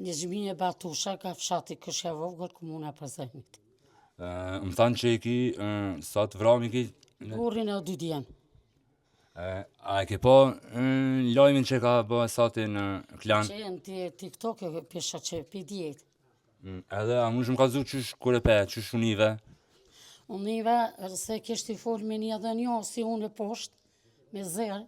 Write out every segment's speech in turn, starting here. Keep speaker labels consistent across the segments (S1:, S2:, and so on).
S1: Një Gjmije Batusha, ka fshati Këshja Vogël, komuna Prizrenit.
S2: Më thanë që i ki, sa të vrami ki...
S1: Burrin e 2 djemë.
S2: A e ke po lajmin që ka bë sati në klan?
S1: Që e në TikTok e pisha që pi djetë.
S2: Edhe a mund shumë ka zu qysh kure pe, qysh unive?
S1: Unive, se kishtë i folë me një dhe një, si unë e poshtë, me zërë.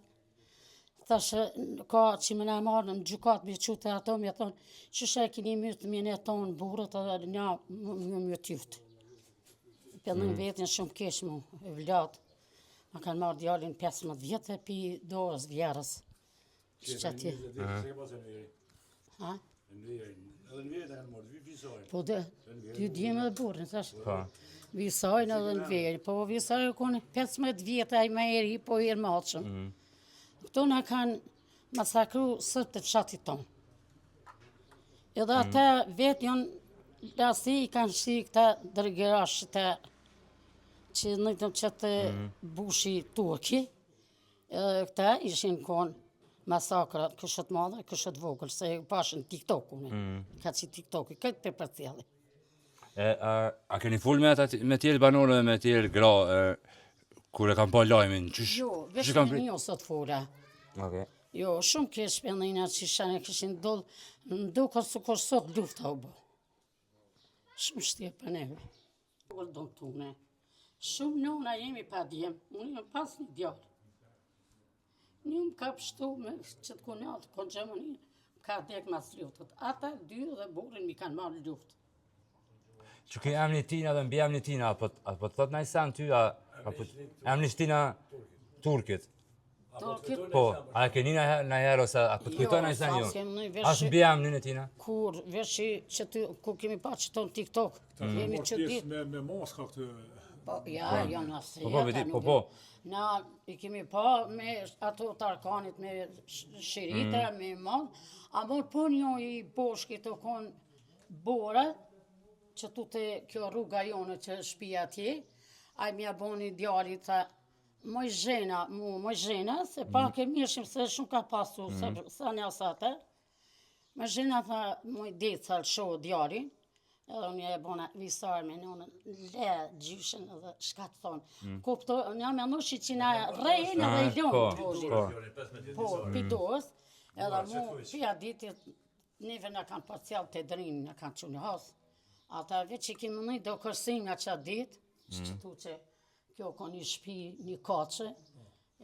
S1: Thashë, ka që më në marrë në gjukat me qute ato, me thonë, qyshe e kini mytë me në tonë burët, edhe një më mytë jutë. Për në vetin shumë kesh mu, e vlatë. Ma kanë marrë djallin 15 vjetë, pi dorës vjerës. Që ati. Ha? Po dhe, 2 djemë dhe burën, thash. Visajnë edhe në veri, po visajnë kone 15 vjetë, a i ma eri, po i erë maqëm. Këto në kanë masakru sërë të fshatit tonë. Edhe ata vetë janë lasi i kanë shikë të dërgërashë të që nëjtëm që të bushi turki. Edhe këta ishin konë masakrat këshët madhe, këshët vogël, se pashën TikTok-une. Ka që TikTok-i, këtë për përcjeli.
S2: A keni full me tjerë banore, me tjerë gra, kur e kam pa lajmin?
S1: Jo, vesh me një sot fura. Jo, shumë kesh për nëjna që shane këshin dollë, në duke së kërë sot lufta u bo. Shumë shtje për neve. Vogël do të tune. Shumë nëna jemi pa djemë, unë jam pas një djarë. Një më ka pështu me që të kunatë, konë gjemëni, më ka dek mas luftët. Ata 2 dhe burin mi kanë marrë luftë.
S2: Që ke emni tina dhe mbi emni tina, apo të thot në isan ty, emni shtina Turkit? Po, a ke një në herë, ose a po të kujtoj në isan jo? As mbi emni në tina?
S1: Kur, veshi që ty, ku kemi pa që tonë TikTok, jemi që ditë.
S3: Me moska këtë...
S1: Ja, janë asë jetë, nuk e. Na i kemi pa me ato tarkanit, me shirita, me madhë, a mor po një i boshki të konë bore, që tu të kjo rruga jone që shpia atje, a i mja boni djali të moj zhena, se pak e mishim se shumë ka pasu, sa një asate, moj zhena tha moj decal shohë djali, edhe unë e bona visar me nënë, le gjyshen edhe shka të thonë. Kupto, një me nushi që na rejnë edhe i ljonë të vojit. Po, pidoës, edhe mu, pia ditit, neve në kanë parcial të drinë, në kanë që një hasë. Ata veç që kemë nëjë do kërsim nga qatë ditë, që tu që kjo ka një shpi, një kache,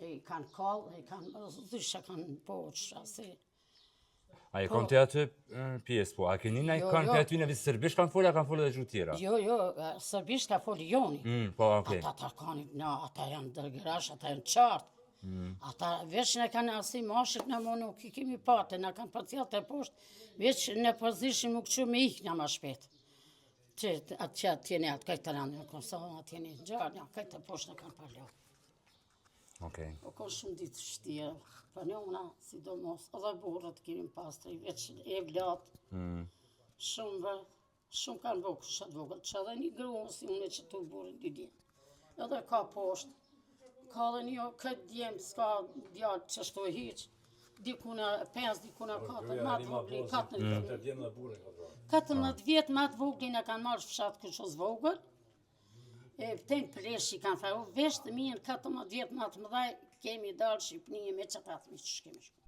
S1: e i kanë kallë, e i kanë zysha kanë poqë, asë.
S2: A i kanë të aty pjesë, po, a keni në i kanë për aty në visë sërbisht kanë folë, a kanë folë dhe gjuhë tjera?
S1: Jo, sërbisht ka folë joni.
S2: Po, okej.
S1: Ata tarkanit, ata janë dërgërash, ata janë qartë. Ata veç në kanë asi mashit në më nuk i kemi pate, në kanë parcial të poshtë, veç në përzishim më këqu me ikë një ma shpetë. Që atë tjene atë kajtë të randë në konsonë, atë tjene në gjarë, një kajtë të poshtë në kanë parlo. O ka shumë ditë shtje, për një una, sidomos, edhe burët kemi pastri, veç e vlatë, shumë kanë vokë shatë vogël, që edhe një gruën si une që tu burin 2 djemë. Edhe ka poshtë, ka edhe një këtë djemë, s'ka djarë që shtoj hiqë, dikuna 5, dikuna 4, matë vogli, 14 vjetë matë vogli në kanë marrë fshatë këshos vogël, e pëtejnë pleshi kanë faru, vesh të minë 14 vjetë matë mëdhaj, kemi dalë Shqipënije me që patë mi që shkemi shku.